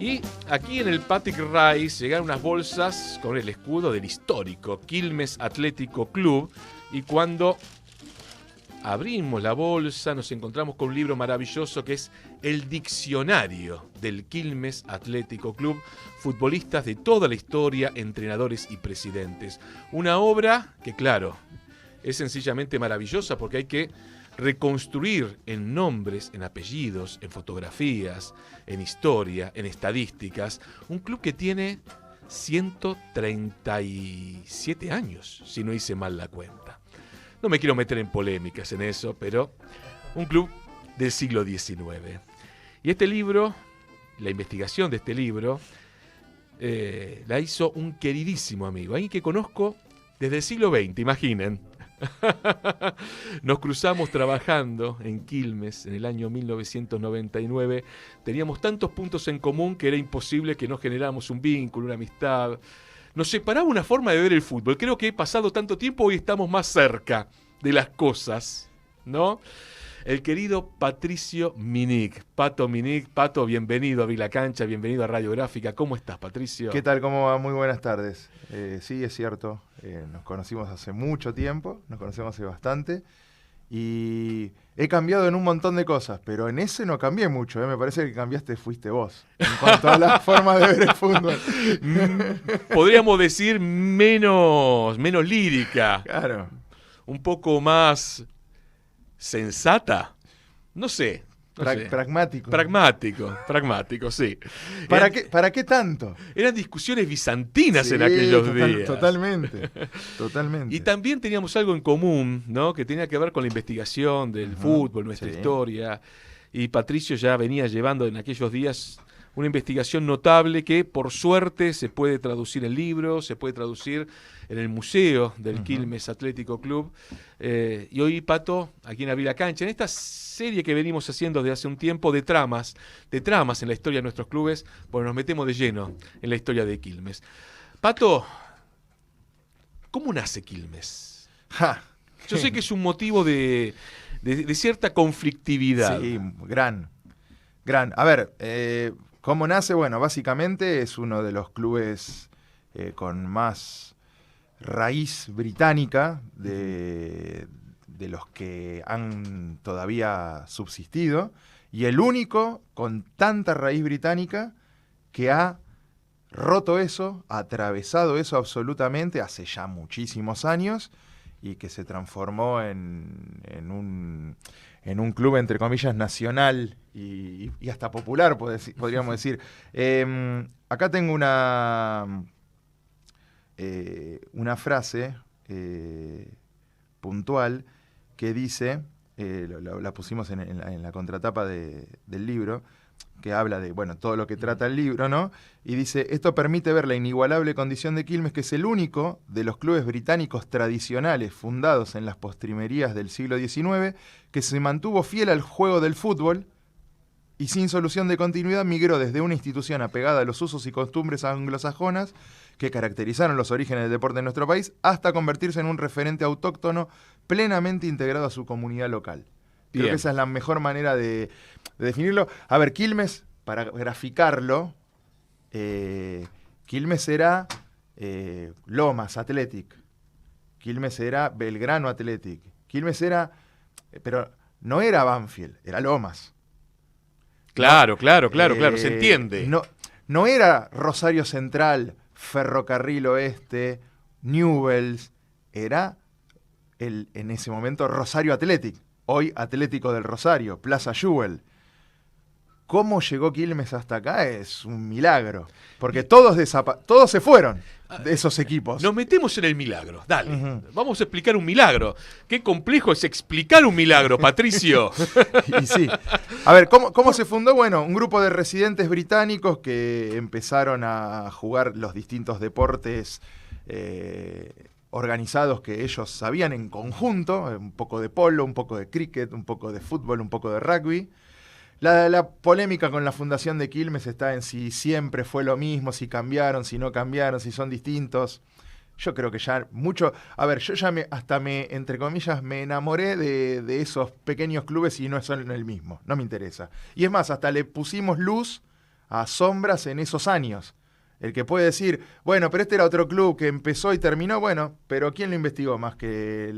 Y aquí en el Patrick Rice llegaron unas bolsas con el escudo del histórico Quilmes Atlético Club. Y cuando abrimos la bolsa nos encontramos con un libro maravilloso que es el diccionario del Quilmes Atlético Club, futbolistas de toda la historia, entrenadores y presidentes. Una obra que, claro, es sencillamente maravillosa porque hay que reconstruir en nombres, en apellidos, en fotografías, en historia, en estadísticas, un club que tiene 137 años, si no hice mal la cuenta. No me quiero meter en polémicas en eso, pero un club del siglo XIX. Y este libro, la investigación de este libro, la hizo un queridísimo amigo, alguien que conozco desde el siglo XX, imaginen. Nos cruzamos trabajando en Quilmes en el año 1999. Teníamos tantos puntos en común que era imposible que no generáramos un vínculo, una amistad. Nos separaba una forma de ver el fútbol. Creo que pasado tanto tiempo hoy estamos más cerca de las cosas, ¿no? El querido Patricio Minig. Pato Minig. Pato, bienvenido a Vila Cancha, bienvenido a Radiográfica. ¿Cómo estás, Patricio? ¿Qué tal? ¿Cómo va? Muy buenas tardes. Sí, es cierto. Nos conocimos hace mucho tiempo, nos conocemos hace bastante. Y he cambiado en un montón de cosas, pero en ese no cambié mucho. Me parece que cambiaste fuiste vos, en cuanto a la forma de ver el fútbol. Podríamos decir menos lírica. Claro. Un poco más sensata. No sé. Pragmático. Pragmático, sí. ¿Para qué tanto? Eran discusiones bizantinas Sí, en aquellos días. Totalmente. Y también teníamos algo en común, ¿no? Que tenía que ver con la investigación del fútbol, nuestra historia. Y Patricio ya venía llevando en aquellos días una investigación notable que, por suerte, se puede traducir en libros, se puede traducir en el museo del Quilmes Atlético Club. Y hoy, Pato, aquí en Vila Cancha, en esta serie que venimos haciendo desde hace un tiempo de tramas en la historia de nuestros clubes, pues nos metemos de lleno en la historia de Quilmes. Pato, ¿cómo nace Quilmes? Yo sé que es un motivo de cierta conflictividad. Sí, gran. A ver, ¿cómo nace? Bueno, básicamente es uno de los clubes con más raíz británica de los que han todavía subsistido, y el único con tanta raíz británica que ha roto eso, atravesado eso absolutamente hace ya muchísimos años, y que se transformó en un club, entre comillas, nacional y hasta popular, podríamos decir. Acá tengo una frase puntual que dice, la pusimos en la contratapa del libro, que habla de, bueno, todo lo que trata el libro, ¿no? Y dice: esto permite ver la inigualable condición de Quilmes, que es el único de los clubes británicos tradicionales fundados en las postrimerías del siglo XIX, que se mantuvo fiel al juego del fútbol y sin solución de continuidad migró desde una institución apegada a los usos y costumbres anglosajonas que caracterizaron los orígenes del deporte en nuestro país, hasta convertirse en un referente autóctono plenamente integrado a su comunidad local. Creo que esa es la mejor manera de definirlo. A ver, Quilmes, para graficarlo, Quilmes era Lomas Athletic, Quilmes era Belgrano Athletic, Quilmes era, pero no era Banfield, era Lomas. Claro, se entiende. No era Rosario Central, Ferrocarril Oeste, Newell's, era en ese momento Rosario Athletic. Hoy Atlético del Rosario, Plaza Jewel. ¿Cómo llegó Quilmes hasta acá? Es un milagro. Porque todos se fueron de esos equipos. Nos metemos en el milagro. Dale, vamos a explicar un milagro. Qué complejo es explicar un milagro, Patricio. Y sí. A ver, ¿cómo se fundó? Bueno, un grupo de residentes británicos que empezaron a jugar los distintos deportes organizados que ellos sabían en conjunto, un poco de polo, un poco de cricket, un poco de fútbol, un poco de rugby. La polémica con la fundación de Quilmes está en si siempre fue lo mismo, si cambiaron, si no cambiaron, si son distintos. Yo creo que ya mucho... A ver, yo ya entre comillas, me enamoré de esos pequeños clubes y no son el mismo. No me interesa. Y es más, hasta le pusimos luz a sombras en esos años. El que puede decir, bueno, pero este era otro club que empezó y terminó, bueno, pero ¿quién lo investigó más que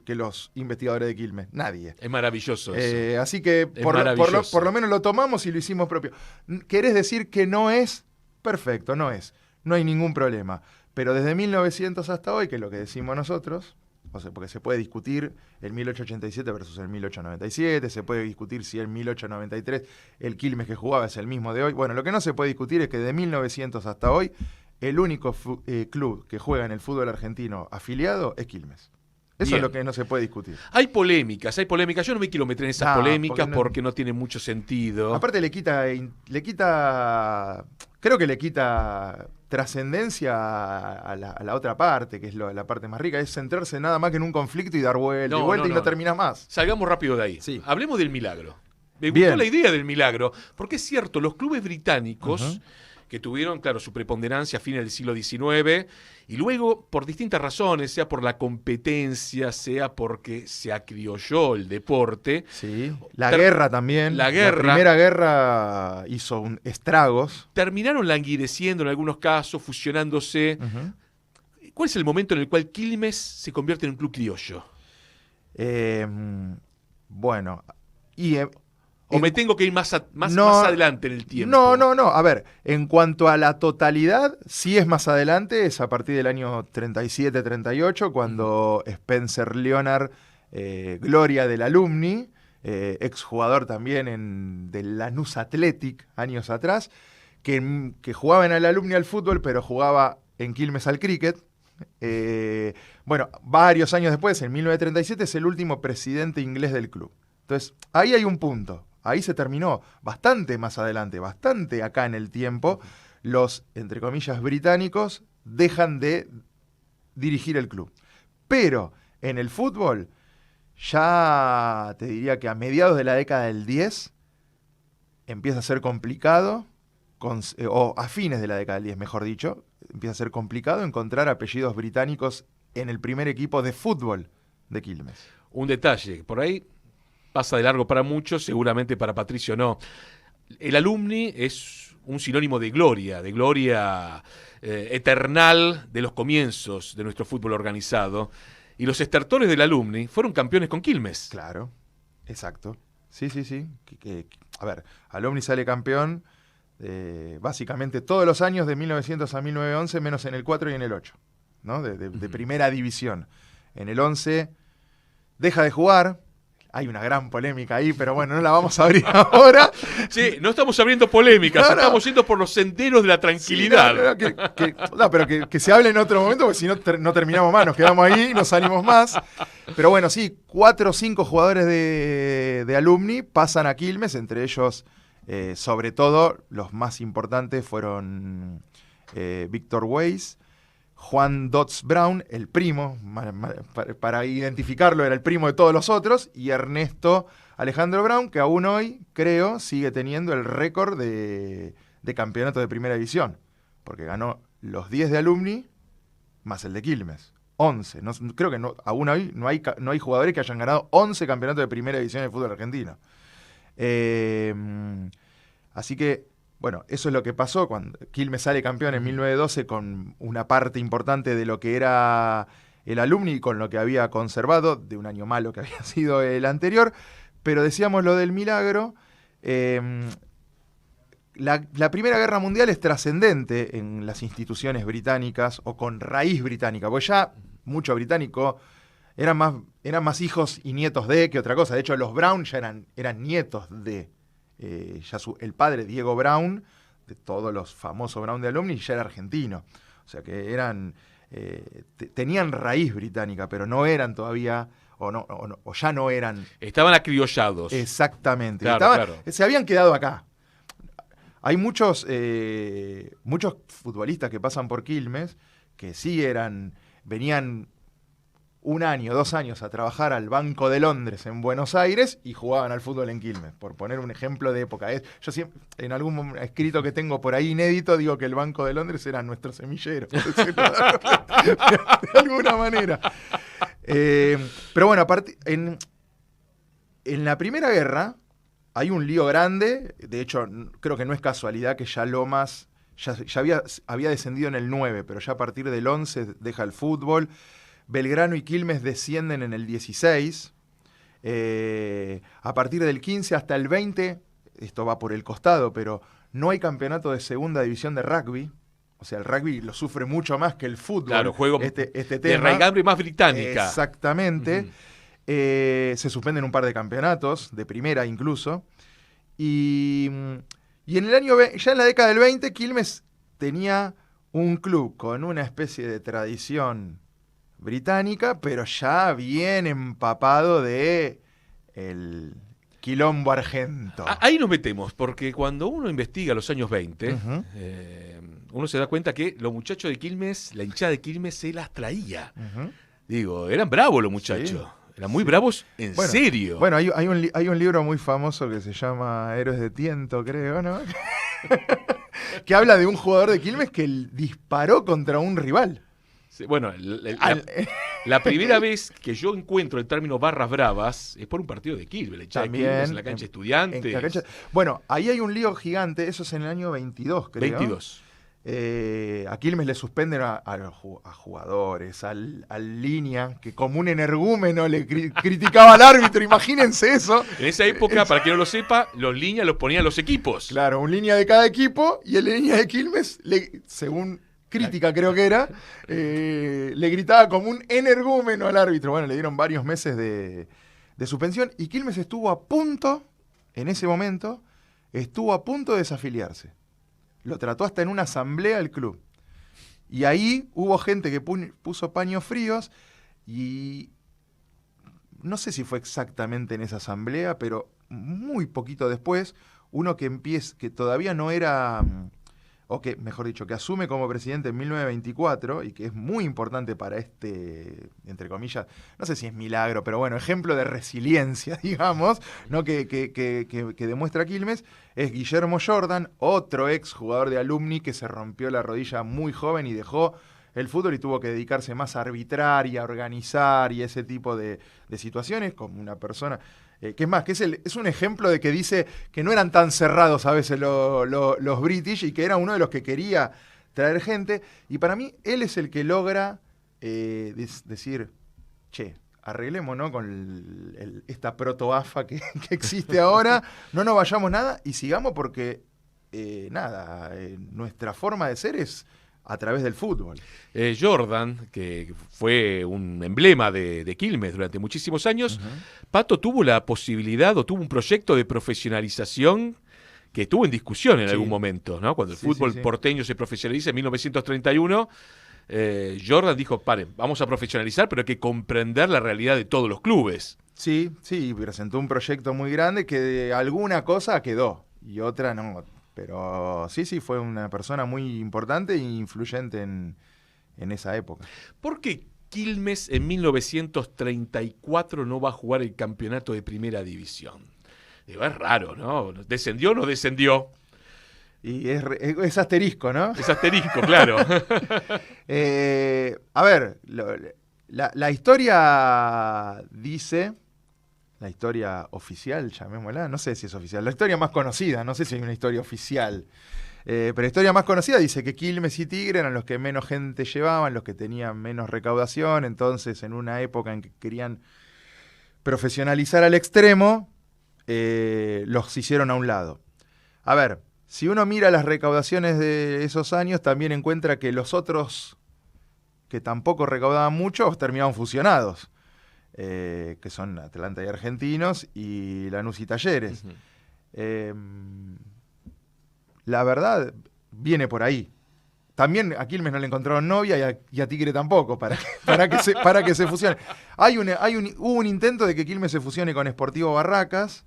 los investigadores de Quilmes? Nadie. Es maravilloso eso. Así que por lo menos lo tomamos y lo hicimos propio. ¿Querés decir que no es? Perfecto, no es. No hay ningún problema. Pero desde 1900 hasta hoy, que es lo que decimos nosotros, o sea, porque se puede discutir el 1887 versus el 1897, se puede discutir si el 1893 el Quilmes que jugaba es el mismo de hoy. Bueno, lo que no se puede discutir es que de 1900 hasta hoy el único club que juega en el fútbol argentino afiliado es Quilmes. Eso es lo que no se puede discutir. Hay polémicas. Yo no me quiero meter en esas polémicas porque no tiene mucho sentido. Aparte creo que le quita trascendencia a la otra parte, que es la parte más rica, es centrarse nada más que en un conflicto y dar vuelta y no termina más. Salgamos rápido de ahí. Sí. Hablemos del milagro. Me gustó la idea del milagro, porque es cierto, los clubes británicos que tuvieron, claro, su preponderancia a fines del siglo XIX, y luego, por distintas razones, sea por la competencia, sea porque se acriolló el deporte. Sí, la guerra también. La Primera Guerra hizo estragos. Terminaron languideciendo en algunos casos, fusionándose. ¿Cuál es el momento en el cual Quilmes se convierte en un club criollo? Bueno, ¿O me tengo que ir más adelante en el tiempo? No. A ver, en cuanto a la totalidad, sí es más adelante, es a partir del año 37-38, cuando Spencer Leonard, gloria del Alumni, exjugador también del Lanús Athletic, años atrás, que jugaba en el Alumni al fútbol, pero jugaba en Quilmes al cricket. Bueno, varios años después, en 1937, es el último presidente inglés del club. Entonces, ahí hay un punto. Ahí se terminó. Bastante más adelante, bastante acá en el tiempo, los, entre comillas, británicos dejan de dirigir el club. Pero en el fútbol, ya te diría que a mediados de la década del 10 empieza a ser complicado, o a fines de la década del 10, mejor dicho, empieza a ser complicado encontrar apellidos británicos en el primer equipo de fútbol de Quilmes. Un detalle, por ahí pasa de largo para muchos, seguramente para Patricio no. El Alumni es un sinónimo de gloria eternal de los comienzos de nuestro fútbol organizado. Y los estertores del Alumni fueron campeones con Quilmes. Claro, exacto. Sí. A ver, Alumni sale campeón básicamente todos los años de 1900 a 1911, menos en el 4 y en el 8, ¿no? De primera división. En el 11 deja de jugar. Hay una gran polémica ahí, pero bueno, no la vamos a abrir ahora. Sí, no estamos abriendo polémicas, estamos yendo por los senderos de la tranquilidad. Sí, pero que se hable en otro momento, porque si no, no terminamos más, nos quedamos ahí, no salimos más. Pero bueno, sí, 4 o 5 jugadores de Alumni pasan a Quilmes, entre ellos, sobre todo, los más importantes fueron Víctor Weiss, Juan Dodds Brown, el primo, para identificarlo era el primo de todos los otros, y Ernesto Alejandro Brown, que aún hoy, creo, sigue teniendo el récord de campeonato de primera división, porque ganó los 10 de Alumni más el de Quilmes, 11. Creo que aún hoy no hay jugadores que hayan ganado 11 campeonatos de primera división del fútbol argentino. Así que bueno, eso es lo que pasó cuando Quilmes sale campeón en 1912 con una parte importante de lo que era el Alumni y con lo que había conservado de un año malo que había sido el anterior. Pero decíamos lo del milagro. La Primera Guerra Mundial es trascendente en las instituciones británicas o con raíz británica, porque ya mucho británico eran más hijos y nietos de que otra cosa. De hecho, los Brown ya eran nietos de... el padre Diego Brown, de todos los famosos Brown de Alumni, ya era argentino. O sea que tenían raíz británica, pero no eran todavía, o ya no eran. Estaban acriollados. Exactamente. Claro. Se habían quedado acá. Hay muchos futbolistas que pasan por Quilmes que sí venían 1 año, 2 años a trabajar al Banco de Londres en Buenos Aires y jugaban al fútbol en Quilmes, por poner un ejemplo de época. Yo siempre, en algún escrito que tengo por ahí inédito, digo que el Banco de Londres era nuestro semillero, por decirlo de alguna manera. Pero bueno, en la Primera Guerra hay un lío grande. De hecho, creo que no es casualidad que ya Lomas ya había descendido en el 9, pero ya a partir del 11 deja el fútbol. Belgrano y Quilmes descienden en el 16. A partir del 15 hasta el 20, esto va por el costado, pero no hay campeonato de segunda división de rugby. O sea, el rugby lo sufre mucho más que el fútbol. Claro, juego este de tema. raigambre más británica. Exactamente. Uh-huh. Se suspenden un par de campeonatos, de primera incluso. Y en el año, ya en la década del 20, Quilmes tenía un club con una especie de tradición británica, pero ya bien empapado de el quilombo argento. Ahí nos metemos, porque cuando uno investiga los años 20, Uh-huh. uno se da cuenta que los muchachos de Quilmes, la hinchada de Quilmes se las traía. Uh-huh. Digo, eran bravos los muchachos. Sí. Eran muy bravos en serio. Bueno, hay un libro muy famoso que se llama Héroes de Tiento, creo, ¿no? Que habla de un jugador de Quilmes que disparó contra un rival. Sí, bueno, la primera vez que yo encuentro el término barras bravas es por un partido de Quilmes. La hinchada de Quilmes en la cancha Estudiantes. Bueno, ahí hay un lío gigante, eso es en el año 22, creo. 22. A Quilmes le suspenden a jugadores, al línea, que como un energúmeno le criticaba al árbitro, imagínense eso. En esa época, para quien no lo sepa, los líneas los ponían los equipos. Claro, un línea de cada equipo, y el línea de Quilmes, según crítica creo que era, le gritaba como un energúmeno al árbitro. Bueno, le dieron varios meses de suspensión, y Quilmes estuvo a punto, en ese momento, estuvo a punto de desafiliarse. Lo trató hasta en una asamblea el club. Y ahí hubo gente que puso paños fríos, y no sé si fue exactamente en esa asamblea, pero muy poquito después, uno que todavía no era, o que, mejor dicho, que asume como presidente en 1924, y que es muy importante para este, entre comillas, no sé si es milagro, pero bueno, ejemplo de resiliencia, digamos, ¿no? que demuestra Quilmes, es Guillermo Jordan, otro ex jugador de Alumni que se rompió la rodilla muy joven y dejó el fútbol y tuvo que dedicarse más a arbitrar y a organizar y ese tipo de situaciones, como una persona que es más, que es un ejemplo de que dice que no eran tan cerrados a veces los British, y que era uno de los que quería traer gente, y para mí él es el que logra decir, che, arreglémonos con esta proto-AFA que existe ahora, no nos vayamos nada y sigamos, porque nuestra forma de ser es a través del fútbol. Jordan, que fue un emblema de Quilmes durante muchísimos años, Uh-huh. Pato tuvo la posibilidad o tuvo un proyecto de profesionalización que estuvo en discusión en algún momento, ¿no? Cuando el fútbol porteño se profesionaliza en 1931, Jordan dijo, paren, vamos a profesionalizar, pero hay que comprender la realidad de todos los clubes. Sí, presentó un proyecto muy grande que de alguna cosa quedó y otra no. Pero sí, fue una persona muy importante e influyente en esa época. ¿Por qué Quilmes en 1934 no va a jugar el campeonato de primera división? Digo, es raro, ¿no? ¿Descendió o no descendió? Y es asterisco, ¿no? Es asterisco, claro. A ver, la historia dice... La historia oficial, llamémosla, no sé si es oficial, la historia más conocida, no sé si hay una historia oficial, pero la historia más conocida dice que Quilmes y Tigre eran los que menos gente llevaban, los que tenían menos recaudación, entonces en una época en que querían profesionalizar al extremo, los hicieron a un lado. A ver, si uno mira las recaudaciones de esos años, también encuentra que los otros, que tampoco recaudaban mucho, terminaban fusionados. Que son Atlanta y Argentinos y Lanús y Talleres. Uh-huh. La verdad viene por ahí. También a Quilmes no le encontraron novia y a Tigre tampoco para que se fusione. Hubo un intento de que Quilmes se fusione con Sportivo Barracas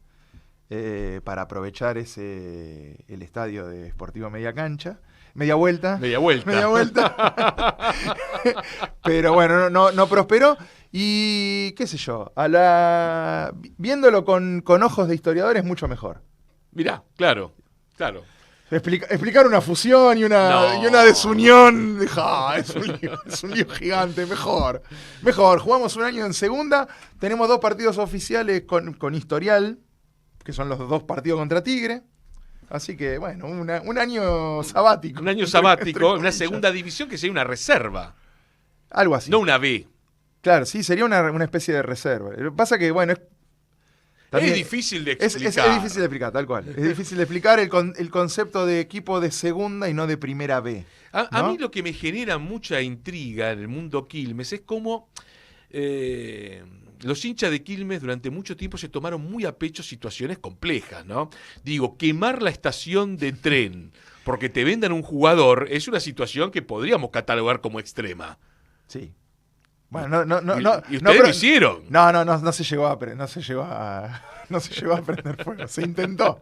para aprovechar el estadio de Sportivo Media Vuelta. Pero bueno, no prosperó. Y qué sé yo, viéndolo con ojos de historiador es mucho mejor. Mirá, claro. Explicar una fusión y una desunión, es un lío gigante, mejor. Jugamos un año en segunda, tenemos 2 partidos oficiales con historial, que son los 2 partidos contra Tigre. Así que, bueno, un año sabático. Un año sabático, una segunda división que sería una reserva. Algo así. No una B. Claro, sí, sería una especie de reserva. Lo que pasa que, bueno, es difícil de explicar. Es difícil de explicar, tal cual. Es difícil de explicar el concepto de equipo de segunda y no de primera B. A mí lo que me genera mucha intriga en el mundo Quilmes es cómo los hinchas de Quilmes durante mucho tiempo se tomaron muy a pecho situaciones complejas, ¿no? Digo, quemar la estación de tren porque te vendan un jugador es una situación que podríamos catalogar como extrema. Sí. Bueno, no. ¿Y ustedes lo hicieron? No se llegó a prender fuego. Se intentó.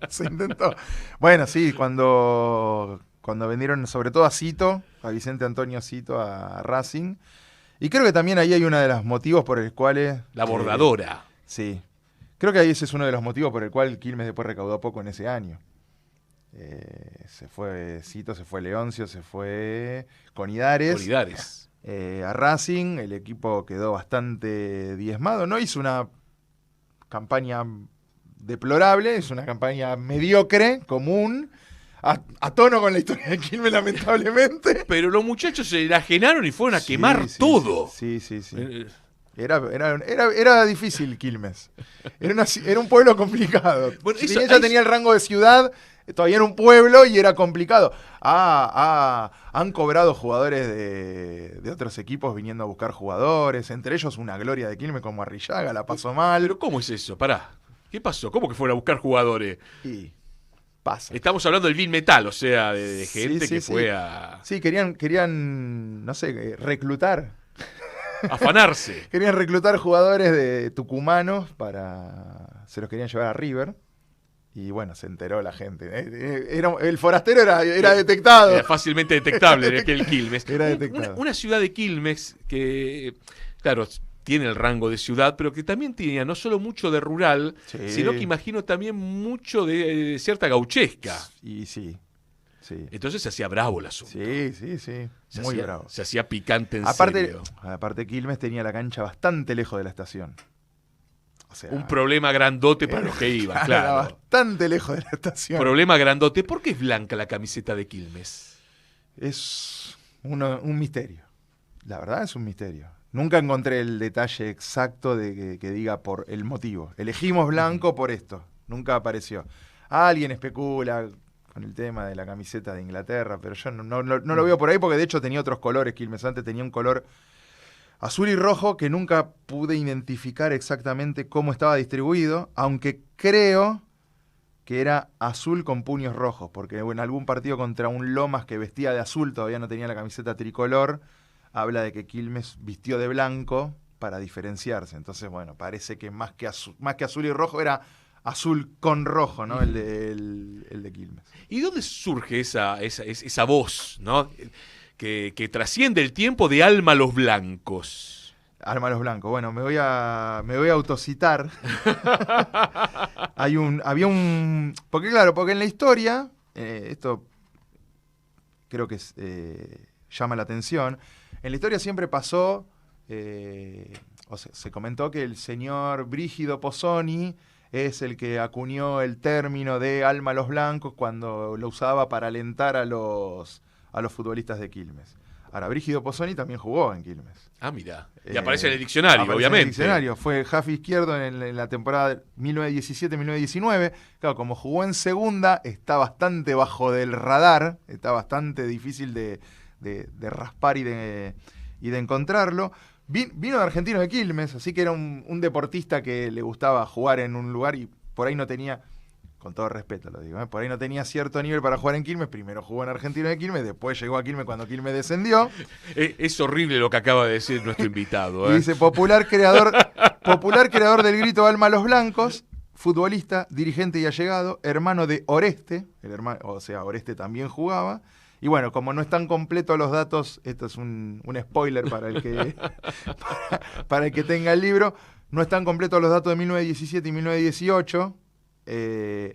Bueno, sí, cuando vendieron sobre todo a Vicente Antonio Cito a Racing. Y creo que también ahí hay uno de los motivos por el cual... La bordadora. Sí. Creo que ahí ese es uno de los motivos por el cual Quilmes después recaudó poco en ese año. Se fue Cito, se fue Leoncio, se fue Conidares. A Racing, el equipo quedó bastante diezmado. No hizo una campaña deplorable, es una campaña mediocre, común, a tono con la historia de Quilmes, lamentablemente. Pero los muchachos se enajenaron y fueron a quemar todo. Sí. Era difícil Quilmes. Era un pueblo complicado. Bueno, ella tenía el rango de ciudad, todavía era un pueblo y era complicado. Han cobrado jugadores de otros equipos viniendo a buscar jugadores, entre ellos una gloria de Quilmes como Arrillaga, la pasó mal. ¿Pero cómo es eso? Pará. ¿Qué pasó? ¿Cómo que fueron a buscar jugadores? Y pasa. Estamos hablando del Vil Metal, o sea, de gente que fue a... Sí, querían, no sé, reclutar. Afanarse. Querían reclutar jugadores de tucumanos se los querían llevar a River. Y bueno, se enteró la gente. El forastero era detectado. Era fácilmente detectable en aquel Quilmes. Era detectado. Una ciudad de Quilmes que, claro, tiene el rango de ciudad, pero que también tenía no solo mucho de rural, sino que imagino también mucho de cierta gauchesca. Y sí. Entonces se hacía bravo el asunto. Sí. Muy bravo. Se hacía picante en serio. Aparte, Quilmes tenía la cancha bastante lejos de la estación. O sea, un problema grandote para los que iban, claro. Era bastante lejos de la estación. Problema grandote. ¿Por qué es blanca la camiseta de Quilmes? Es un misterio. La verdad es un misterio. Nunca encontré el detalle exacto de que diga por el motivo. Elegimos blanco por esto. Nunca apareció. Alguien especula con el tema de la camiseta de Inglaterra, pero yo no lo veo por ahí porque de hecho tenía otros colores. Quilmes antes tenía un color azul y rojo que nunca pude identificar exactamente cómo estaba distribuido, aunque creo que era azul con puños rojos, porque en algún partido contra un Lomas que vestía de azul, todavía no tenía la camiseta tricolor, habla de que Quilmes vistió de blanco para diferenciarse. Entonces, bueno, parece que más que azul y rojo era azul con rojo, ¿no? El de Quilmes. ¿Y dónde surge esa voz, ¿no? Que trasciende el tiempo de Alma los Blancos? Alma los Blancos. Bueno, me voy a autocitar. Porque en la historia, esto creo que llama la atención. En la historia siempre pasó, se comentó que el señor Brígido Pozzoni es el que acuñó el término de Alma los Blancos cuando lo usaba para alentar a los futbolistas de Quilmes. Ahora, Brígido Pozzoni también jugó en Quilmes. Ah, mira. Y aparece en el diccionario, obviamente. En el diccionario. Fue half izquierdo en la temporada 1917-1919. Claro, como jugó en segunda, está bastante bajo del radar. Está bastante difícil de raspar y de encontrarlo. Vino de Argentino de Quilmes, así que era un deportista que le gustaba jugar en un lugar y por ahí no tenía... Con todo respeto lo digo, por ahí no tenía cierto nivel para jugar en Quilmes. Primero jugó en Argentino de Quilmes, después llegó a Quilmes cuando Quilmes descendió. Es horrible lo que acaba de decir nuestro invitado. Y dice, popular creador del grito Alma a los Blancos, futbolista, dirigente y allegado, hermano de Oreste, Oreste también jugaba. Y bueno, como no están completos los datos, esto es un spoiler para el que para el que tenga el libro, no están completos los datos de 1917 y 1918.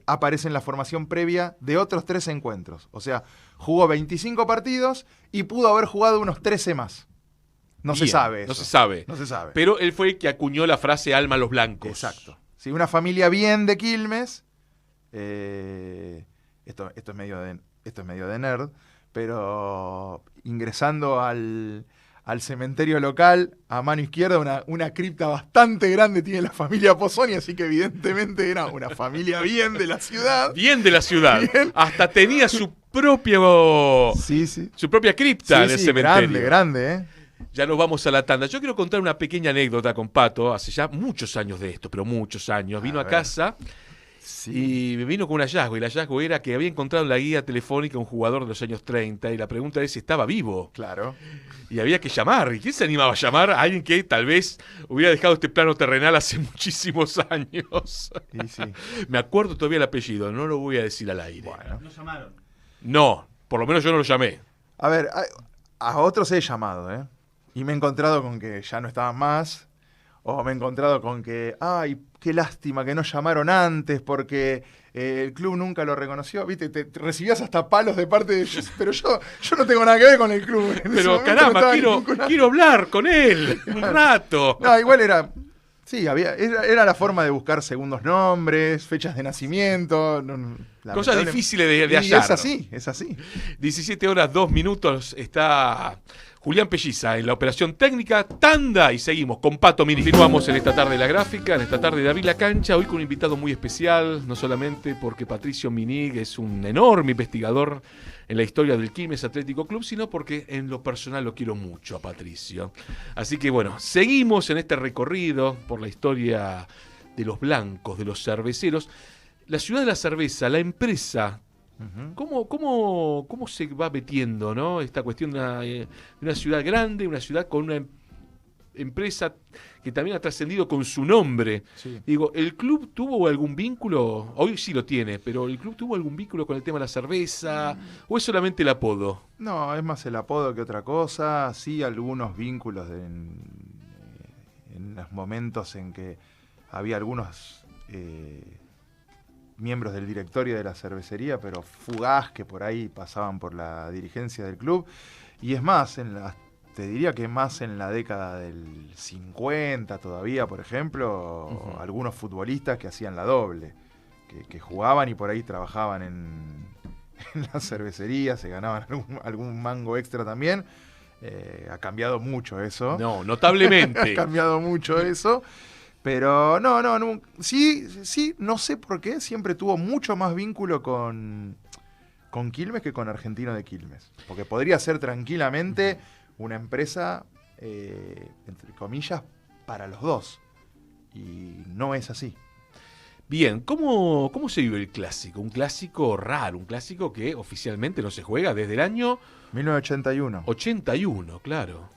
Aparece en la formación previa de otros 13 encuentros. O sea, jugó 25 partidos y pudo haber jugado unos 13 más. No se sabe eso. No se sabe. Pero él fue el que acuñó la frase Alma a los Blancos. Exacto. Sí, una familia bien de Quilmes Esto es medio de nerd, pero ingresando al cementerio local, a mano izquierda, una cripta bastante grande tiene la familia Pozzoni, así que evidentemente era una familia bien de la ciudad. Bien de la ciudad. Bien. Hasta tenía su propia cripta en el cementerio. Grande. Ya nos vamos a la tanda. Yo quiero contar una pequeña anécdota con Pato. Hace ya muchos años de esto, pero muchos años. Vino a casa y me vino con un hallazgo. Y el hallazgo era que había encontrado en la guía telefónica un jugador de los años 30. Y la pregunta es si estaba vivo. Claro. Y había que llamar. ¿Y quién se animaba a llamar? A alguien que tal vez hubiera dejado este plano terrenal hace muchísimos años. Sí. Me acuerdo todavía el apellido. No lo voy a decir al aire. Bueno. ¿Lo llamaron? No, por lo menos yo no lo llamé. A ver, a otros he llamado, ¿eh? Y me he encontrado con que ya no estaban más. O me he encontrado con que, ay, qué lástima que no llamaron antes porque el club nunca lo reconoció. Viste, te recibías hasta palos de parte de ellos. Pero yo no tengo nada que ver con el club. Pero caramba, quiero hablar con él un rato. No, igual era... Sí, era la forma de buscar segundos nombres, fechas de nacimiento. Cosas difíciles de y hallar. Es así. 17 horas 2 minutos está Julián Pelliza en la operación técnica. Tanda y seguimos con Pato Mini. Continuamos en esta tarde de la gráfica, en esta tarde de Abrir la Cancha. Hoy con un invitado muy especial, no solamente porque Patricio Minig es un enorme investigador en la historia del Quilmes Atlético Club, sino porque en lo personal lo quiero mucho a Patricio. Así que bueno, seguimos en este recorrido por la historia de los blancos, de los cerveceros. La ciudad de la cerveza, la empresa, ¿cómo se va metiendo, ¿no? Esta cuestión de una ciudad grande, una ciudad con una empresa que también ha trascendido con su nombre. Sí. Digo, ¿el club tuvo algún vínculo? Hoy sí lo tiene, pero ¿el club tuvo algún vínculo con el tema de la cerveza? ¿O es solamente el apodo? No, es más el apodo que otra cosa. Sí, algunos vínculos en los momentos en que había algunos miembros del directorio de la cervecería, pero fugaz, que por ahí pasaban por la dirigencia del club. Y es más, te diría que más en la década del 50 todavía, por ejemplo, algunos futbolistas que hacían la doble, que jugaban y por ahí trabajaban en la cervecería, se ganaban algún mango extra también. Ha cambiado mucho eso. No, notablemente. Ha cambiado mucho eso. Pero no, sí, no sé por qué, siempre tuvo mucho más vínculo con Quilmes que con Argentino de Quilmes. Porque podría ser tranquilamente una empresa, entre comillas, para los dos. Y no es así. Bien, ¿cómo se vive el clásico? Un clásico raro, un clásico que oficialmente no se juega desde el año 1981. 81, claro.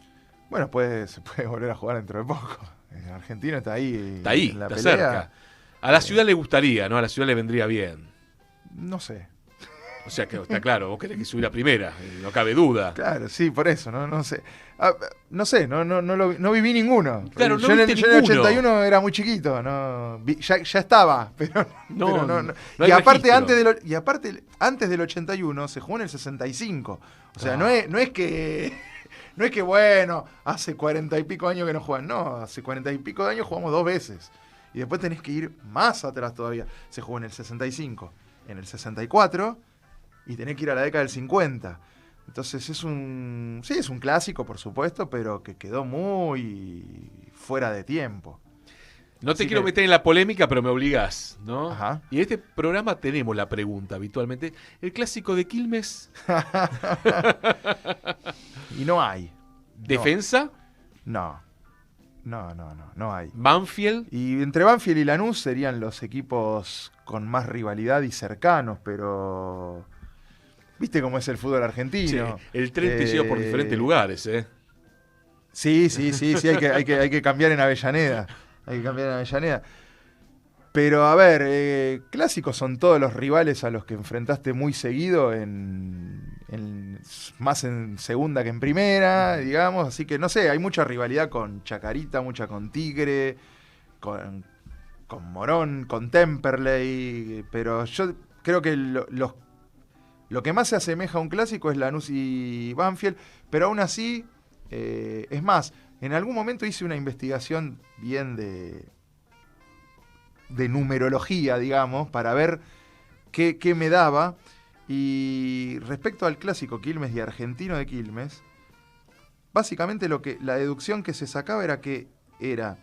Bueno, se puede volver a jugar dentro de poco. El argentino está ahí. Está ahí, en la está pelea. cerca. A la ciudad le gustaría, ¿no? A la ciudad le vendría bien. No sé. O sea, que está claro, vos querés que subiera primera, no cabe duda. Claro, sí, por eso, no sé. No sé, no viví ninguno. Claro, yo en el ninguno. 81 era muy chiquito, ya estaba, pero no. hay Y aparte, registro. antes del 81 se jugó en el 65. O sea, no es que bueno, hace 40 y pico años que no juegan. No, hace 40 y pico de años jugamos 2 veces. Y después tenés que ir más atrás todavía. Se jugó en el 65, en el 64 y tenés que ir a la década del 50. Entonces es un clásico, por supuesto, pero que quedó muy fuera de tiempo. No te Así quiero que- meter en la polémica, pero me obligás, ¿no? Ajá. Y en este programa tenemos la pregunta habitualmente. ¿El clásico de Quilmes? Y no hay. ¿Defensa? No hay. ¿Banfield? Y entre Banfield y Lanús serían los equipos con más rivalidad y cercanos, pero viste cómo es el fútbol argentino. Sí, el tren te lleva por diferentes lugares, ¿eh? Sí, hay que cambiar en Avellaneda. Pero a ver, clásicos son todos los rivales a los que enfrentaste muy seguido, más en segunda que en primera, digamos. Así que no sé, hay mucha rivalidad con Chacarita, mucha con Tigre, con Morón, con Temperley. Pero yo creo que lo que más se asemeja a un clásico es Lanús y Banfield. Pero aún así, es más, en algún momento hice una investigación bien de numerología, digamos, para ver qué me daba. Y respecto al clásico Quilmes y Argentino de Quilmes, básicamente la deducción que se sacaba era que era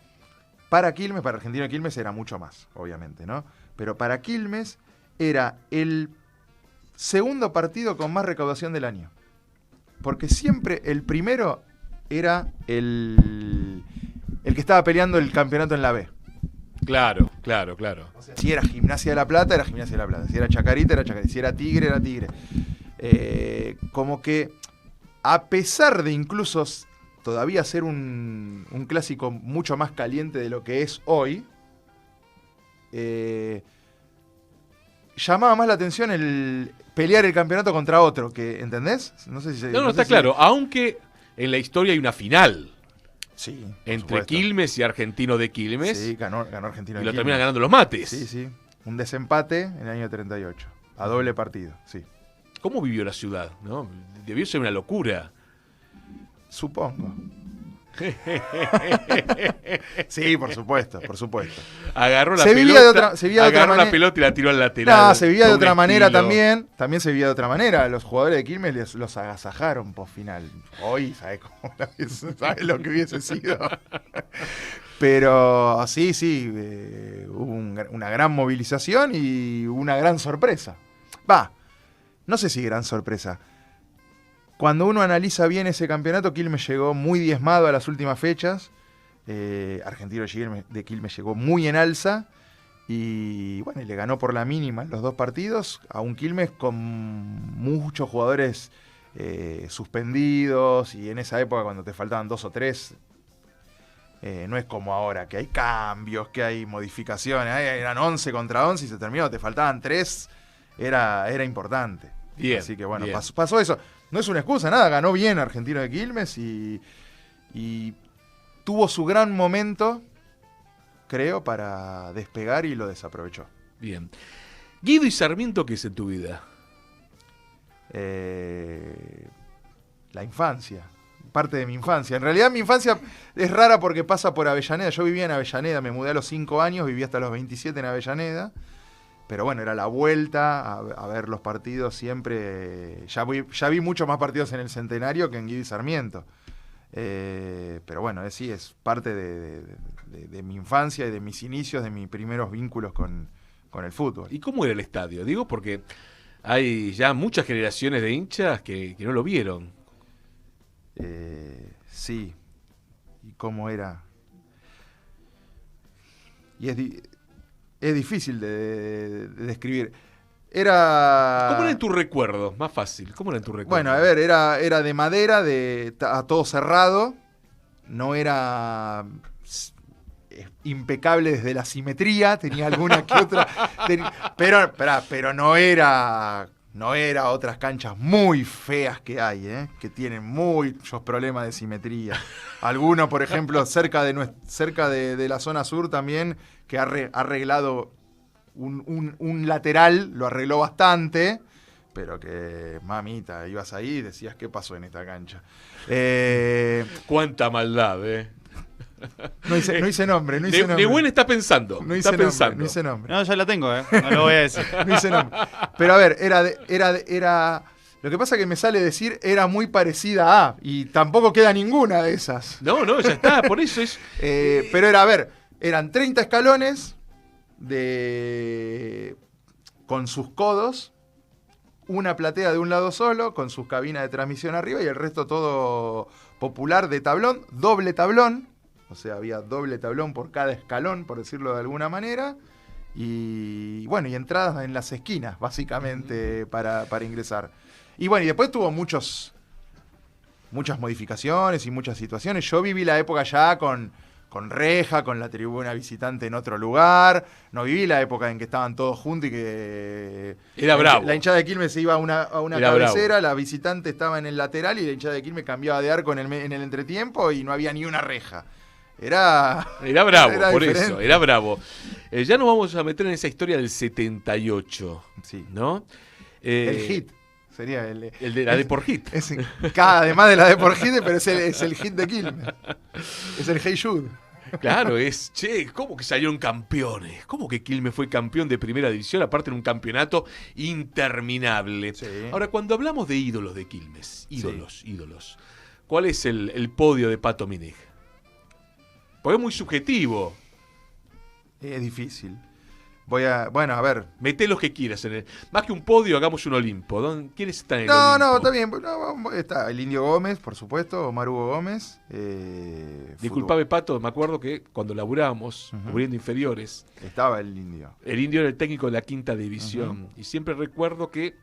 para Quilmes, para Argentino de Quilmes era mucho más, obviamente, ¿no? Pero para Quilmes era el segundo partido con más recaudación del año. Porque siempre el primero era el que estaba peleando el campeonato en la B. Claro. O sea, si era Gimnasia de la Plata, era Gimnasia de la Plata. Si era Chacarita, era Chacarita. Si era Tigre, era Tigre. Como que, a pesar de incluso todavía ser un clásico mucho más caliente de lo que es hoy, llamaba más la atención el pelear el campeonato contra otro, que, ¿entendés? No sé si No, está claro. Aunque en la historia hay una final. Sí, entre supuesto. Quilmes y Argentino de Quilmes. Sí, ganó Argentino y de lo Quilmes. terminan ganando los mates. Sí. Un desempate en el año 38. A doble partido, sí. ¿Cómo vivió la ciudad? ¿No? Debió ser una locura. Supongo. Sí, por supuesto. Agarró la Se vivía de pelota, otra la manera. pelota y la tiró al lateral. No, se vivía de con otra un manera estilo. también. También se vivía de otra manera. Los jugadores de Quilmes los agasajaron por final. Hoy, ¿sabes lo que hubiese sido? Pero sí, hubo una gran movilización y una gran sorpresa. No sé si gran sorpresa. Cuando uno analiza bien ese campeonato, Quilmes llegó muy diezmado a las últimas fechas. Argentino de Quilmes llegó muy en alza. Y bueno, le ganó por la mínima los dos partidos a un Quilmes con muchos jugadores suspendidos. Y en esa época, cuando te faltaban 2 o 3, no es como ahora, que hay cambios, que hay modificaciones. Eran 11 contra 11 y se terminó, te faltaban 3. Era importante. Bien, así que bueno, bien. pasó eso. No es una excusa, nada, ganó bien Argentino de Quilmes y tuvo su gran momento, creo, para despegar y lo desaprovechó. Bien. Guido y Sarmiento, ¿qué es en tu vida? La infancia, parte de mi infancia. En realidad mi infancia es rara porque pasa por Avellaneda. Yo vivía en Avellaneda, me mudé a los 5 años, viví hasta los 27 en Avellaneda. Pero bueno, era la vuelta a ver los partidos siempre. Ya vi muchos más partidos en el Centenario que en Guido y Sarmiento. Pero bueno, sí, es parte de mi infancia y de mis inicios, de mis primeros vínculos con el fútbol. ¿Y cómo era el estadio? Digo, porque hay ya muchas generaciones de hinchas que no lo vieron. Sí. ¿Y cómo era? Y es difícil de describir. ¿Cómo era en tu recuerdo? Más fácil. ¿Cómo era en tu recuerdo? Bueno, a ver, era de madera, a todo cerrado. No era impecable desde la simetría. Tenía alguna que otra. Pero no era otras canchas muy feas que hay, que tienen muchos problemas de simetría. Alguno, por ejemplo, cerca de la zona sur también, que ha arreglado un lateral, lo arregló bastante, pero que, mamita, ibas ahí y decías, ¿qué pasó en esta cancha? Cuánta maldad, No hice nombre. De buen está pensando. No está pensando. No hice nombre. No, ya la tengo, no lo voy a decir. No hice nombre. Pero a ver, era. Lo que pasa que me sale decir era muy parecida a, y tampoco queda ninguna de esas. No, ya está, por eso es. Pero eran 30 escalones con sus codos, una platea de un lado solo, con sus cabinas de transmisión arriba y el resto todo popular de tablón, doble tablón. O sea, había doble tablón por cada escalón, por decirlo de alguna manera. Y bueno, y entradas en las esquinas, básicamente, para ingresar. Y bueno, y después tuvo muchas modificaciones y muchas situaciones. Yo viví la época ya con reja, con la tribuna visitante en otro lugar. No viví la época en que estaban todos juntos y que era bravo. La hinchada de Quilmes se iba a una cabecera, la visitante estaba en el lateral y la hinchada de Quilmes cambiaba de arco en el entretiempo y no había ni una reja. Era bravo, era por diferente. eso, era bravo. Ya nos vamos a meter en esa historia del 78, sí. ¿no? El hit. Sería el de la Depor Hit. Además de la Depor Hit, pero es el hit de Quilmes. Es el Hey Jude. Claro, ¿cómo que salieron campeones? ¿Cómo que Quilmes fue campeón de primera división? Aparte en un campeonato interminable. Sí. Ahora, cuando hablamos de ídolos de Quilmes, ídolos, ¿cuál es el podio de Pato Minej? Porque es muy subjetivo. Es difícil. Bueno, a ver. Meté los que quieras. Más que un podio, hagamos un Olimpo. ¿Quiénes están en el No, Olimpo? está bien. No, está el Indio Gómez, por supuesto, Omar Hugo Gómez. Disculpame, Pato, me acuerdo que cuando laburábamos, cubriendo inferiores, Estaba el Indio. el Indio era el técnico de la quinta división. Y siempre recuerdo que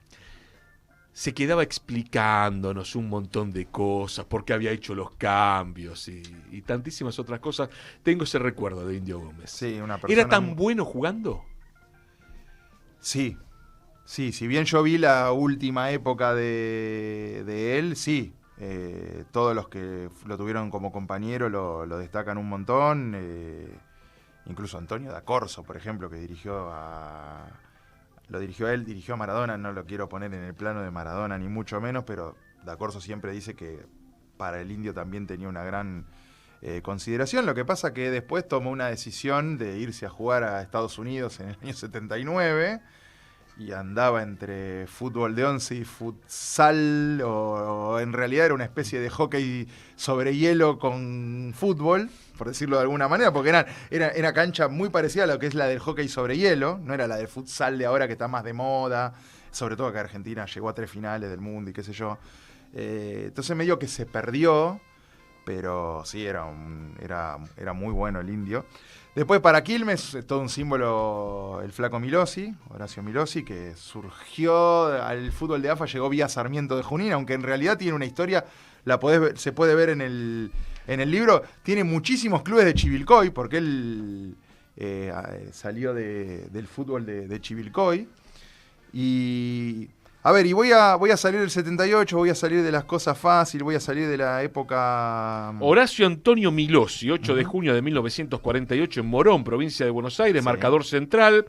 se quedaba explicándonos un montón de cosas, por qué había hecho los cambios y tantísimas otras cosas. Tengo ese recuerdo de Indio Gómez. Sí, una persona. ¿Era tan bueno jugando? Sí, si bien yo vi la última época de él, sí. Todos los que lo tuvieron como compañero lo destacan un montón. Incluso Antonio D'Accorso, por ejemplo, que dirigió a Maradona. No lo quiero poner en el plano de Maradona, ni mucho menos, pero D'Accorso siempre dice que para el Indio también tenía una gran consideración. Lo que pasa que después tomó una decisión de irse a jugar a Estados Unidos en el año 79 y andaba entre fútbol de once y futsal, o en realidad era una especie de hockey sobre hielo con fútbol, por decirlo de alguna manera, porque era una cancha muy parecida a lo que es la del hockey sobre hielo, no era la del futsal de ahora que está más de moda, sobre todo que Argentina llegó a 3 finales del mundo y qué sé yo. Entonces medio que se perdió, pero sí, era muy bueno el Indio. Después para Quilmes, todo un símbolo, el flaco Milossi, Horacio Milossi, que surgió al fútbol de AFA, llegó vía Sarmiento de Junín, aunque en realidad tiene una historia, se puede ver en el libro. Tiene muchísimos clubes de Chivilcoy, porque él salió del fútbol de Chivilcoy. Y a ver, y voy a salir del 78, voy a salir de las cosas fáciles, voy a salir de la época... Horacio Antonio Milossi, 8 de junio de 1948 en Morón, provincia de Buenos Aires, Sí. Marcador central.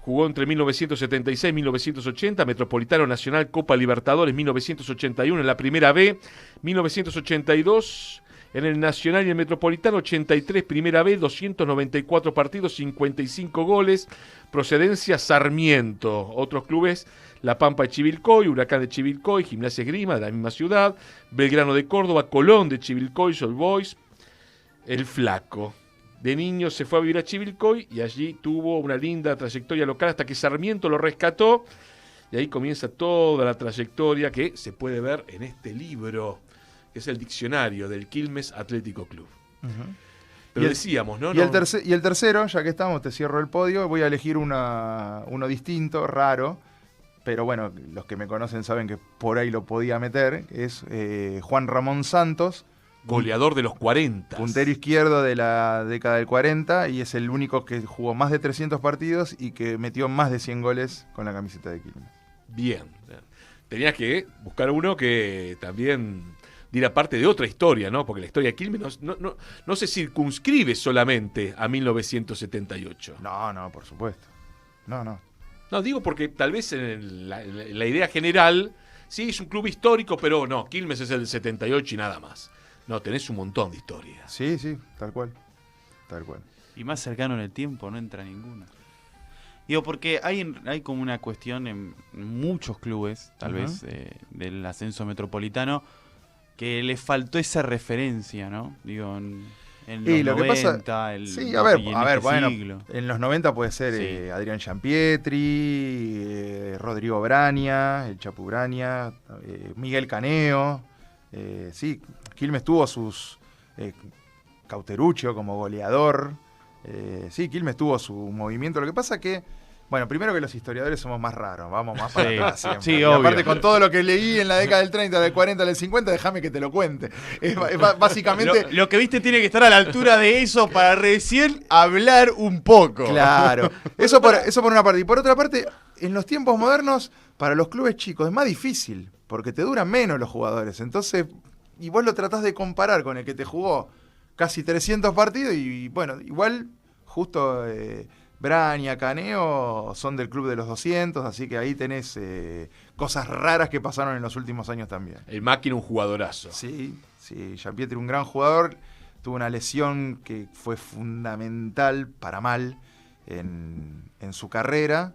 Jugó entre 1976 y 1980, Metropolitano Nacional, Copa Libertadores 1981 en la Primera B, 1982 en el Nacional y el Metropolitano, 83 Primera B, 294 partidos, 55 goles, procedencia Sarmiento. Otros clubes: La Pampa de Chivilcoy, Huracán de Chivilcoy, Gimnasia Esgrima de la misma ciudad, Belgrano de Córdoba, Colón de Chivilcoy, Sol Boys, El Flaco. De niño se fue a vivir a Chivilcoy y allí tuvo una linda trayectoria local hasta que Sarmiento lo rescató, y ahí comienza toda la trayectoria que se puede ver en este libro, que es el diccionario del Quilmes Atlético Club. Pero decíamos, ¿no? Y el tercero, ya que estamos, te cierro el podio, voy a elegir uno distinto, raro, pero bueno, los que me conocen saben que por ahí lo podía meter, es Juan Ramón Santos, Goleador de los 40. puntero izquierdo de la década del 40, y es el único que jugó más de 300 partidos y que metió más de 100 goles con la camiseta de Quilmes. Bien. Tenías que buscar uno que también diera parte de otra historia, ¿no? Porque la historia de Quilmes no se circunscribe solamente a 1978. No, por supuesto. No. No, digo porque tal vez en la idea general, sí, es un club histórico, pero no, Quilmes es el 78 y nada más. No, tenés un montón de historias. Sí, tal cual. Y más cercano en el tiempo no entra ninguna. Digo, porque hay como una cuestión en muchos clubes, tal vez, del ascenso metropolitano, que le faltó esa referencia, ¿no? Digo, en los lo 90, que pasa, y a ver, bueno, siglo. en los 90 puede ser Sí. Adrián Giampietri, Rodrigo Braña, el Chapu Braña, Miguel Caneo. Sí, Quilmes tuvo sus Cauteruccio como goleador. Sí, Quilmes tuvo su movimiento. Lo que pasa que, bueno, primero que los historiadores somos más raros, vamos más para Sí. atrás siempre. Sí, Y obvio. aparte, con todo lo que leí en la década del 30, del 40, del 50, déjame que te lo cuente. Básicamente... Lo que viste tiene que estar a la altura de eso para recién hablar un poco. Claro, eso por una parte. Y por otra parte, en los tiempos modernos, para los clubes chicos es más difícil, porque te duran menos los jugadores. Entonces, y vos lo tratás de comparar con el que te jugó casi 300 partidos, y bueno, igual, justo Braña, Caneo son del club de los 200, así que ahí tenés cosas raras que pasaron en los últimos años también. El Máquina, un jugadorazo. Sí, Giampietri un gran jugador. tuvo una lesión que fue fundamental para mal en su carrera,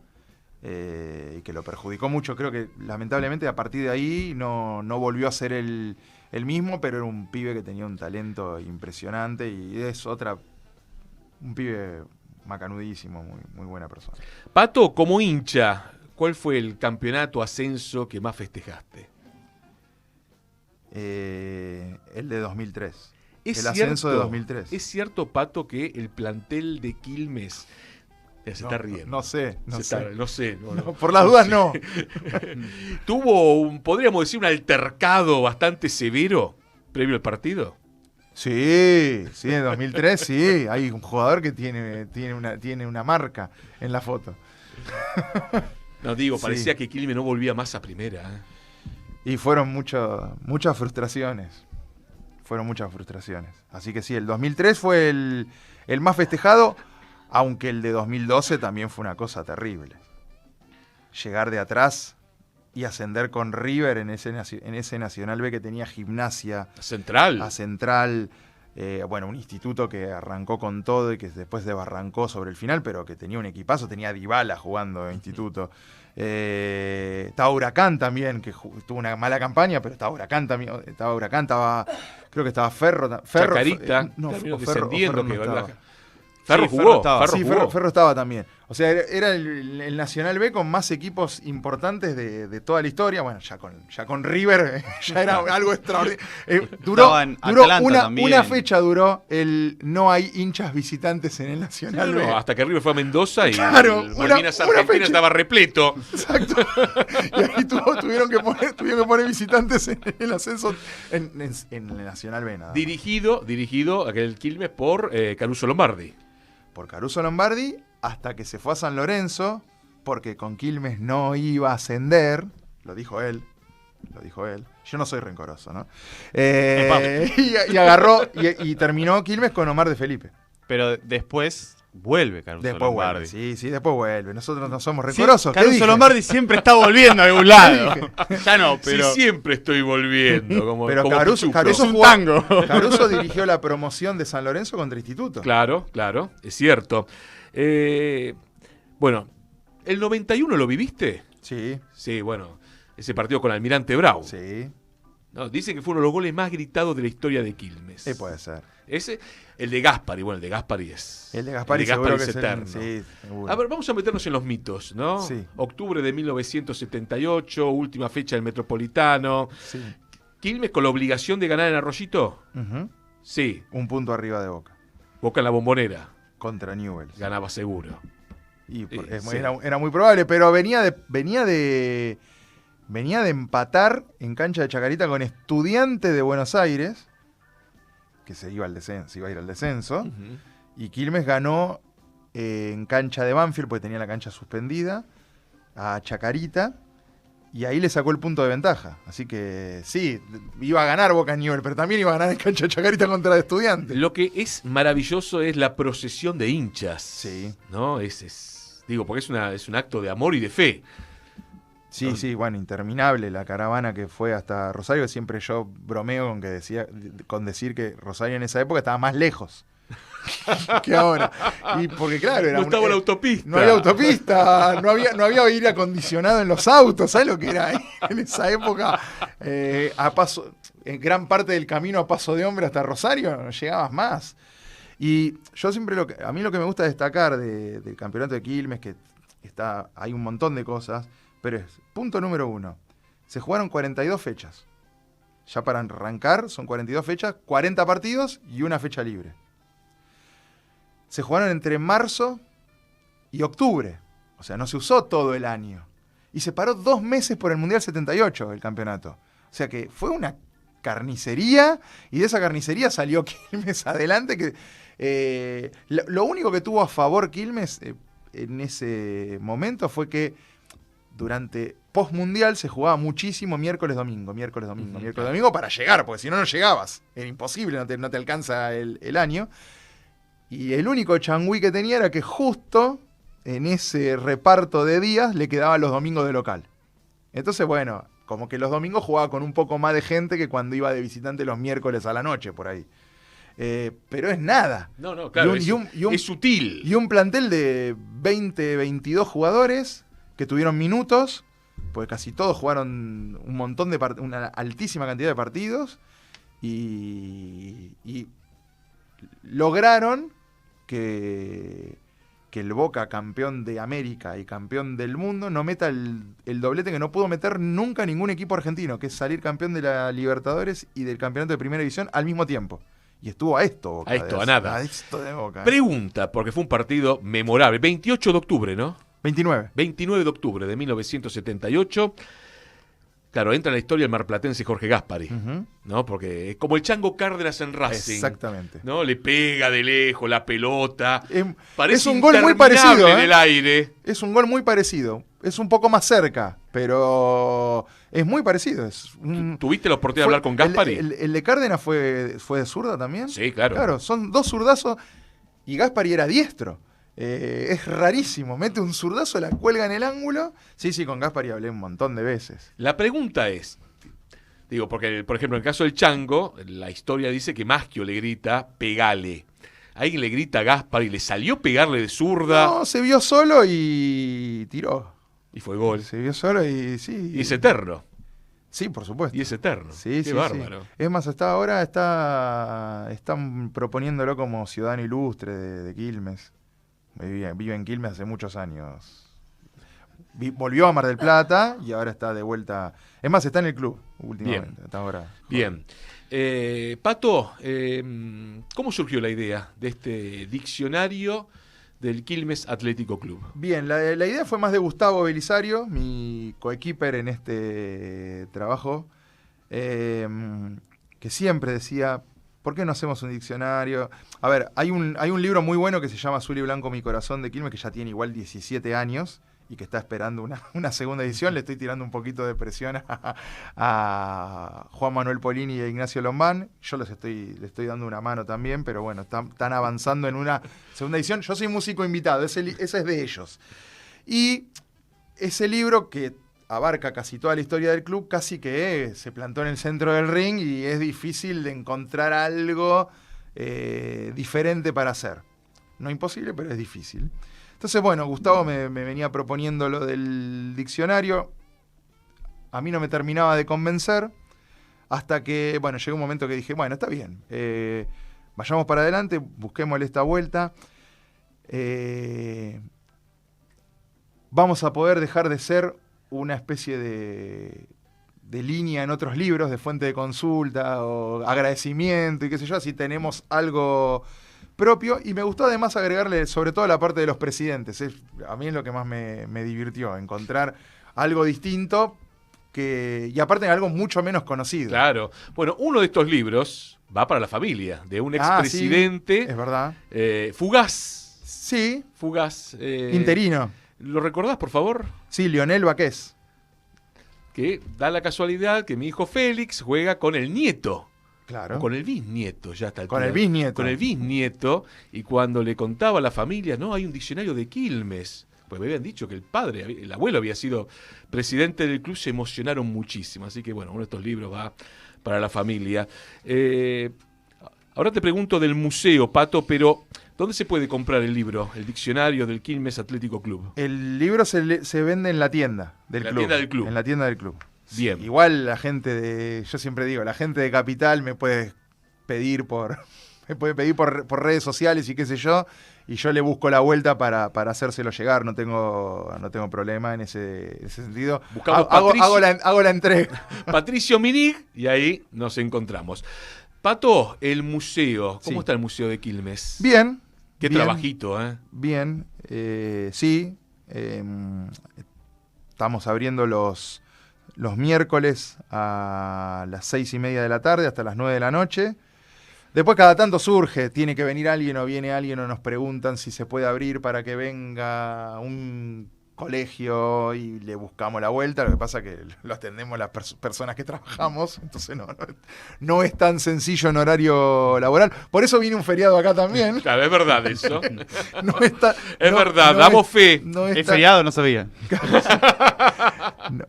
y que lo perjudicó mucho. Creo que lamentablemente a partir de ahí no volvió a ser el mismo, pero era un pibe que tenía un talento impresionante y es un pibe macanudísimo, muy, muy buena persona. Pato, como hincha, ¿cuál fue el campeonato ascenso que más festejaste? El de 2003. El ascenso de 2003. ¿Es cierto, Pato, que el plantel de Quilmes se está riendo? No sé. No sé. No, por las dudas no. ¿Tuvo podríamos decir, un altercado bastante severo previo al partido? Sí, en 2003 sí. Hay un jugador que tiene una marca en la foto. No, digo, parecía que Quilmes no volvía más a primera. Y fueron muchas frustraciones. Así que sí, el 2003 fue el más festejado, aunque el de 2012 también fue una cosa terrible. Llegar de atrás y ascender con River en ese Nacional B que tenía Gimnasia. A Central. Bueno, un instituto que arrancó con todo y que después desbarrancó sobre el final, pero que tenía un equipazo, tenía a Dybala jugando en instituto. Estaba Huracán también, que tuvo una mala campaña, pero estaba Huracán también. Creo que estaba Ferro. Chacarita, Ferro no estaba. Ferro jugó. Ferro estaba también. O sea, era el Nacional B con más equipos importantes de toda la historia. Bueno, ya con River ya era algo extraordinario. Duró una fecha duró el no hay hinchas visitantes en el Nacional B. Hasta que River fue a Mendoza y Malvinas Argentina estaba repleto. Exacto. Y ahí tuvieron que poner visitantes en el ascenso en el Nacional B. Nada. Dirigido aquel Quilmes por Caruso Lombardi. Por Caruso Lombardi, hasta que se fue a San Lorenzo, porque con Quilmes no iba a ascender, lo dijo él. Yo no soy rencoroso, ¿no? Y agarró y terminó Quilmes con Omar de Felipe. Pero después vuelve Caruso Lombardi. Sí, después vuelve. Nosotros no somos rencorosos. Caruso Lombardi siempre está volviendo a algún lado. Ya no, pero... Sí, siempre estoy volviendo. Pero como Caruso tango. Caruso dirigió la promoción de San Lorenzo contra Instituto. Claro, es cierto. Bueno, ¿el 91 lo viviste? Sí. Sí, bueno, ese partido con Almirante Brown. Sí. No, dicen que fue uno de los goles más gritados de la historia de Quilmes. Puede ser. El de Gaspari, el de Gaspari es eterno. Sí, seguro. A ver, vamos a meternos en los mitos, ¿no? Sí. Octubre de 1978, última fecha del Metropolitano. Sí. ¿Quilmes con la obligación de ganar en Arroyito? Uh-huh. Sí. Un punto arriba de Boca. Boca en la Bombonera. Contra Newell's. Ganaba seguro. Era muy probable, pero venía de empatar en cancha de Chacarita con Estudiantes de Buenos Aires, que se iba a ir al descenso, Uh-huh. y Quilmes ganó en cancha de Banfield, porque tenía la cancha suspendida, a Chacarita, y ahí le sacó el punto de ventaja. Así que sí, iba a ganar Boca Newell's, pero también iba a ganar en cancha de Chacarita contra Estudiantes. Lo que es maravilloso es la procesión de hinchas. Sí. ¿No? Porque es un acto de amor y de fe. Sí, bueno, interminable la caravana que fue hasta Rosario, que siempre yo bromeo con decir que Rosario en esa época estaba más lejos que ahora. Y porque claro, no estaba la autopista. No había autopista, no había aire acondicionado en los autos, ¿sabes lo que era en esa época? En gran parte del camino a paso de hombre hasta Rosario no llegabas más. Y yo siempre a mí lo que me gusta destacar del campeonato de Quilmes, que hay un montón de cosas, pero punto número 1, se jugaron 42 fechas. Ya para arrancar son 42 fechas, 40 partidos y una fecha libre. Se jugaron entre marzo y octubre, o sea, no se usó todo el año. Y se paró 2 meses por el Mundial 78 el campeonato. O sea que fue una carnicería, y de esa carnicería salió Quilmes adelante. Lo único que tuvo a favor Quilmes en ese momento fue que durante post-mundial se jugaba muchísimo miércoles-domingo para llegar, porque si no, no llegabas. Era imposible, no te alcanza el año. Y el único changüí que tenía era que justo en ese reparto de días le quedaban los domingos de local. Entonces, bueno, como que los domingos jugaba con un poco más de gente que cuando iba de visitante los miércoles a la noche, por ahí. pero es nada. No, claro, es sutil. Y un plantel de 20, 22 jugadores que tuvieron minutos, porque casi todos jugaron un montón de una altísima cantidad de partidos, y lograron que el Boca, campeón de América y campeón del mundo, no meta el doblete que no pudo meter nunca ningún equipo argentino, que es salir campeón de la Libertadores y del campeonato de Primera División al mismo tiempo. Y estuvo a esto, Boca. A nada. A esto de Boca. Pregunta, porque fue un partido memorable. 28 de octubre, ¿no? 29. 29 de octubre de 1978. Claro, entra en la historia el marplatense Jorge Gaspari, ¿no? Porque es como el Chango Cárdenas en Racing. Exactamente. ¿No? Le pega de lejos la pelota. Parece es un gol muy parecido, en el aire. Es un gol muy parecido. Es un poco más cerca, pero es muy parecido. ¿Tuviste la oportunidad de hablar con Gaspari? El de Cárdenas fue de zurda también. Sí, claro. Claro, son dos zurdazos y Gaspari era diestro. Es rarísimo, mete un zurdazo, la cuelga en el ángulo. Sí, con Gaspari hablé un montón de veces. La pregunta es, digo, porque por ejemplo en el caso del Chango, la historia dice que Maschio le grita, pegale. Alguien le grita a Gaspari, ¿le salió pegarle de zurda? No, se vio solo y tiró. Y fue gol. Se vio solo y sí. Y es eterno. Sí, por supuesto. Y es eterno. Sí, Qué bárbaro. Sí. Es más, hasta ahora están proponiéndolo como ciudadano ilustre de Quilmes. Vive en Quilmes hace muchos años. Volvió a Mar del Plata y ahora está de vuelta. Es más, está en el club últimamente. Bien. Hasta ahora. Bien. Pato, ¿cómo surgió la idea de este diccionario del Quilmes Atlético Club? Bien, la idea fue más de Gustavo Belisario, mi coequiper en este trabajo, que siempre decía, ¿por qué no hacemos un diccionario? A ver, hay un libro muy bueno que se llama Azul y Blanco Mi Corazón de Quilmes, que ya tiene igual 17 años y que está esperando una segunda edición. Le estoy tirando un poquito de presión a Juan Manuel Polini y a Ignacio Lombán. Yo le estoy dando una mano también, pero bueno, están avanzando en una segunda edición. Yo soy músico invitado, ese es de ellos. Y ese libro que abarca casi toda la historia del club, casi que se plantó en el centro del ring y es difícil de encontrar algo diferente para hacer. No imposible, pero es difícil. Entonces, bueno, Gustavo me venía proponiendo lo del diccionario. A mí no me terminaba de convencer, hasta que, bueno, llegó un momento que dije, bueno, está bien, vayamos para adelante, busquémosle esta vuelta. Vamos a poder dejar de ser una especie de línea en otros libros, de fuente de consulta o agradecimiento y qué sé yo, así tenemos algo propio. Y me gustó además agregarle sobre todo la parte de los presidentes. A mí es lo que más me divirtió, encontrar algo distinto y aparte algo mucho menos conocido. Claro. Bueno, uno de estos libros va para la familia, de un expresidente. Sí, es verdad. Fugaz. Sí. Fugaz. Interino. ¿Lo recordás, por favor? Sí, Lionel Baqués. Que da la casualidad que mi hijo Félix juega con el nieto. Claro. Con el bisnieto, ya está. Con el bisnieto. Con el bisnieto. Y cuando le contaba a la familia, no, hay un diccionario de Quilmes. Pues me habían dicho que el abuelo había sido presidente del club, se emocionaron muchísimo. Así que bueno, uno de estos libros va para la familia. Ahora te pregunto del museo, Pato, pero ¿dónde se puede comprar el libro, el diccionario del Quilmes Atlético Club? El libro se vende en la tienda del club. Tienda del club. En la tienda del club. Bien. Sí, igual la gente yo siempre digo, la gente de Capital me puede pedir por redes sociales y qué sé yo, y yo le busco la vuelta para hacérselo llegar, no tengo problema en ese sentido. Hago la entrega. Patricio Minig, y ahí nos encontramos. Pato, el museo, ¿cómo está el Museo de Quilmes? Bien. Qué bien, trabajito, ¿eh? Bien, sí. Estamos abriendo los miércoles a las 6:30 de la tarde hasta las 9 de la noche. Después cada tanto surge, tiene que venir alguien o viene alguien o nos preguntan si se puede abrir para que venga un colegio y le buscamos la vuelta. Lo que pasa es que lo atendemos las personas que trabajamos, entonces no es tan sencillo en horario laboral. Por eso viene un feriado acá también. Claro, es verdad eso. Es verdad, damos fe. ¿Es feriado? No sabía.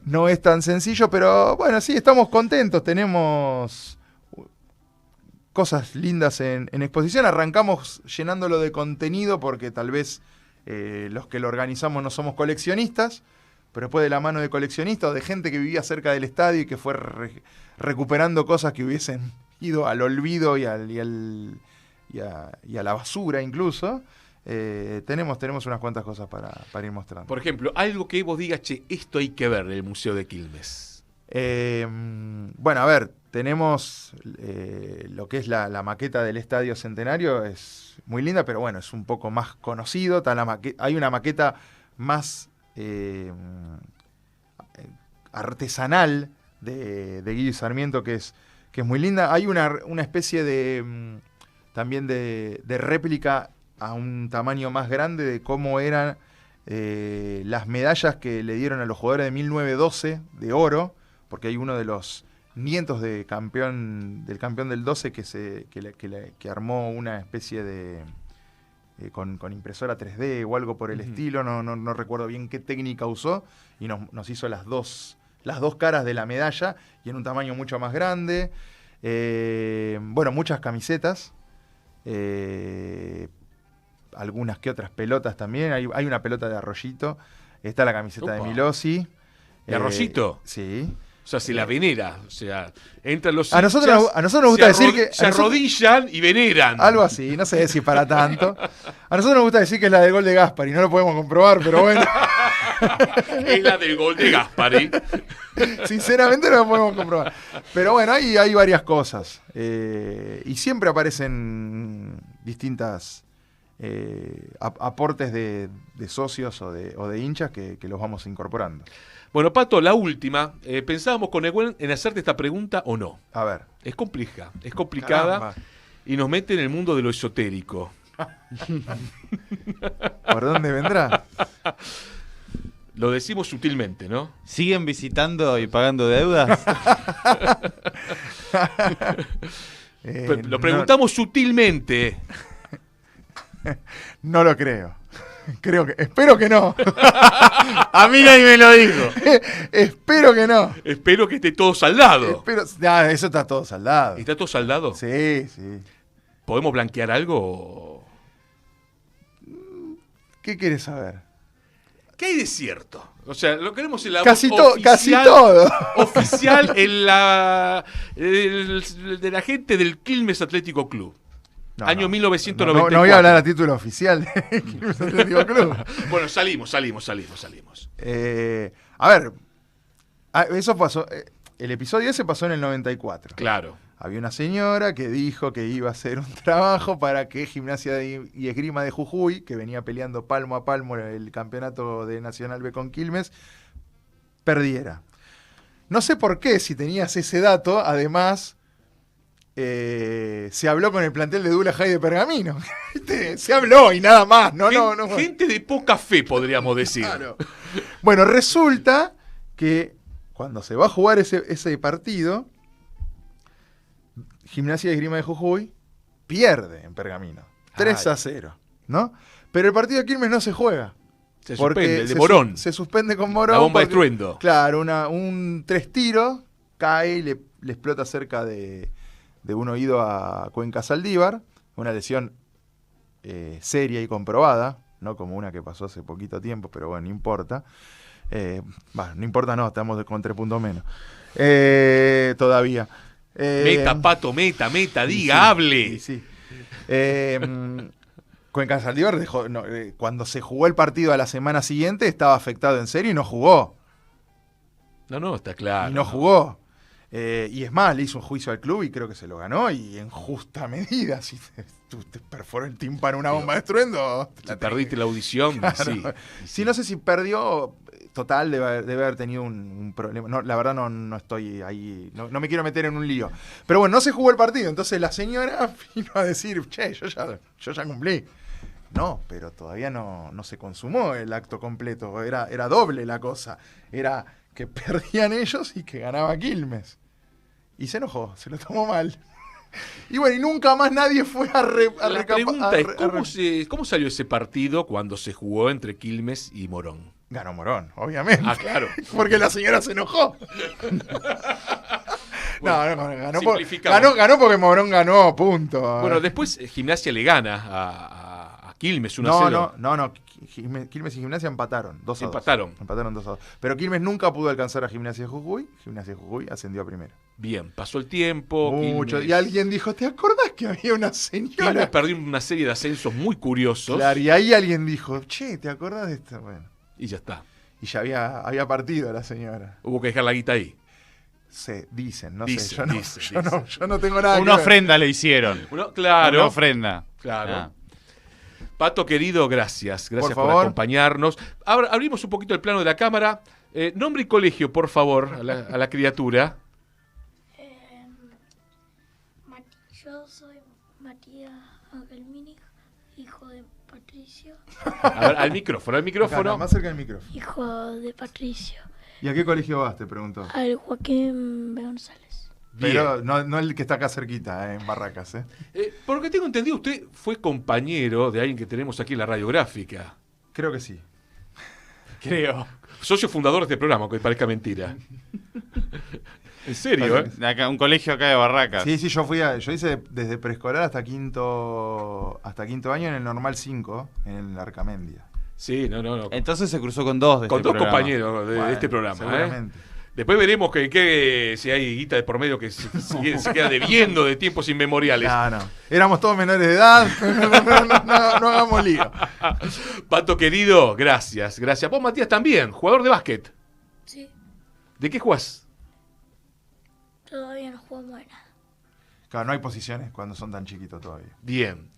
No es tan sencillo, pero bueno, sí, estamos contentos. Tenemos cosas lindas en exposición. Arrancamos llenándolo de contenido porque tal vez los que lo organizamos no somos coleccionistas, pero después de la mano de coleccionistas o de gente que vivía cerca del estadio y que fue recuperando cosas que hubiesen ido al olvido y a la basura incluso, tenemos unas cuantas cosas para ir mostrando. Por ejemplo, algo que vos digas, che, esto hay que ver en el Museo de Quilmes. Bueno, a ver, tenemos lo que es la maqueta del Estadio Centenario, es muy linda, pero bueno, es un poco más conocido. Hay una maqueta más artesanal de Guido y Sarmiento que es muy linda. Hay una especie de también de réplica a un tamaño más grande de cómo eran las medallas que le dieron a los jugadores de 1912 de oro, porque hay uno de los nietos del campeón del 12 que armó una especie de con impresora 3D o algo por el estilo, no recuerdo bien qué técnica usó, y nos hizo las dos caras de la medalla y en un tamaño mucho más grande. Bueno, muchas camisetas, algunas que otras pelotas también. Hay una pelota de Arroyito, está la camiseta de Milossi. ¿De Arroyito? Sí. O sea, se la venera, o sea, entran los a nosotros nos gusta decir que se arrodillan y veneran. Algo así, no sé si para tanto. A nosotros nos gusta decir que es la del gol de Gaspari, no lo podemos comprobar, pero bueno. Es la del gol de Gaspari. Sinceramente no lo podemos comprobar. Pero bueno, hay varias cosas. Y siempre aparecen distintas aportes de socios o de hinchas que los vamos incorporando. Bueno, Pato, la última. Pensábamos con Nehuen en hacerte esta pregunta o no. A ver. Es complicada. Caramba. Y nos mete en el mundo de lo esotérico. ¿Por dónde vendrá? Lo decimos sutilmente, ¿no? ¿Siguen visitando y pagando deudas? Lo preguntamos sutilmente. No lo creo. Espero que no. A mí nadie me lo dijo. Espero que no. Espero que esté todo saldado. Eso está todo saldado. ¿Está todo saldado? Sí. ¿Podemos blanquear algo? ¿Qué quieres saber? ¿Qué hay de cierto? O sea, lo queremos en la casi voz casi todo. Oficial en de la gente del Quilmes Atlético Club. Año 1994. No voy a hablar a título oficial de Quilmes Atlético Club. Bueno, salimos. A ver, eso pasó. El episodio ese pasó en el 94. Claro. Había una señora que dijo que iba a hacer un trabajo para que Gimnasia y Esgrima de Jujuy, que venía peleando palmo a palmo el campeonato de Nacional B con Quilmes, perdiera. No sé por qué, si tenías ese dato, además se habló con el plantel de Douglas High de Pergamino. Se habló y nada más. No. Gente de poca fe, podríamos decir. Claro. Bueno, resulta que cuando se va a jugar ese partido, Gimnasia y Esgrima de Jujuy pierde en Pergamino. 3-0, ¿no? Pero el partido de Quilmes no se juega. Se suspende, el de Morón. Se suspende con Morón. La bomba de estruendo. Claro, un 3 tiros, cae y le explota cerca de un oído a Cuenca Saldívar. Una lesión seria y comprobada, no como una que pasó hace poquito tiempo, pero bueno, no importa. No importa, no, estamos con 3 puntos menos. Todavía. Meta, Pato, meta, diga, sí, hable. Sí. Cuenca Saldívar cuando se jugó el partido a la semana siguiente estaba afectado en serio y no jugó. No, está claro. Y no jugó. Y es más, le hizo un juicio al club y creo que se lo ganó, y en justa medida. Si te perforó el tímpano una bomba de estruendo, si perdiste la audición. Claro. Sí, no sé si perdió. Total, debe haber tenido un problema. No, la verdad no estoy ahí, no me quiero meter en un lío. Pero bueno, no se jugó el partido, entonces la señora vino a decir, che, yo ya cumplí. No, pero todavía no se consumó el acto completo, era doble la cosa. Era que perdían ellos y que ganaba Quilmes. Y se enojó, se lo tomó mal. Y bueno, y nunca más nadie fue a La pregunta es, ¿cómo salió ese partido cuando se jugó entre Quilmes y Morón? Ganó Morón, obviamente. Ah, claro. Porque la señora se enojó. Bueno, ganó porque Morón ganó, punto. Bueno, después Gimnasia le gana a Quilmes 1-0. No. Quilmes y Gimnasia empataron 2-2. Empataron 2-2. Pero Quilmes nunca pudo alcanzar a Gimnasia de Jujuy. Gimnasia de Jujuy ascendió a primera. Bien, pasó el tiempo. Mucho. Quilmes, y alguien dijo, ¿te acordás que había una señora? Quilmes perdió una serie de ascensos muy curiosos. Claro, y ahí alguien dijo, che, ¿te acordás de esto? Bueno. Y ya está. Y ya había partido la señora. Hubo que dejar la guita ahí. Se dicen, no Dicen, sé. dicen. Yo no tengo nada. Una ofrenda le hicieron. Claro. Una ofrenda. Claro. Ah. Pato querido, gracias. Gracias por favor. acompañarnos. Ahora abrimos un poquito el plano de la cámara. Nombre y colegio, por favor, a la criatura. Yo soy Matías Angelmini, hijo de Patricio. A ver, al micrófono. Acá, más cerca del micrófono. Hijo de Patricio. ¿Y a qué colegio vas? Te preguntó. Al Joaquín B. González. Pero no el que está acá cerquita, en Barracas. Por lo que tengo entendido, usted fue compañero de alguien que tenemos aquí en la radiográfica. Creo que sí. Creo. Socio fundador de este programa, aunque parezca mentira. En serio, ¿eh? De acá, un colegio acá de Barracas. Sí, yo hice desde preescolar hasta quinto año en el Normal 5, en la Arcamendia. Sí, no. Entonces se cruzó con dos de Con este dos programa. compañeros de este programa. Seguramente. Después veremos si hay guita de por medio que se queda debiendo de tiempos inmemoriales. No. Éramos todos menores de edad. No hagamos lío. Pato querido, gracias. Vos, Matías, también, jugador de básquet. Sí, ¿De qué jugás? todavía no jugamos a nada. Claro, no hay posiciones cuando son tan chiquitos todavía. Bien.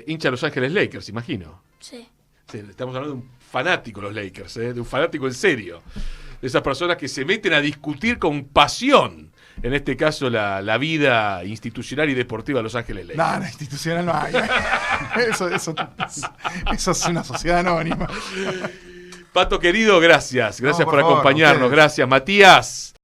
Hincha de Los Ángeles Lakers, imagino. Sí. Sí, estamos hablando de un fanático los Lakers, de un fanático en serio. De esas personas que se meten a discutir con pasión, en este caso, la vida institucional y deportiva de Los Ángeles Lakers. No, institucional no hay. Eso es una sociedad anónima. Pato querido, gracias. Gracias por por favor, acompañarnos. ustedes. Gracias, Matías.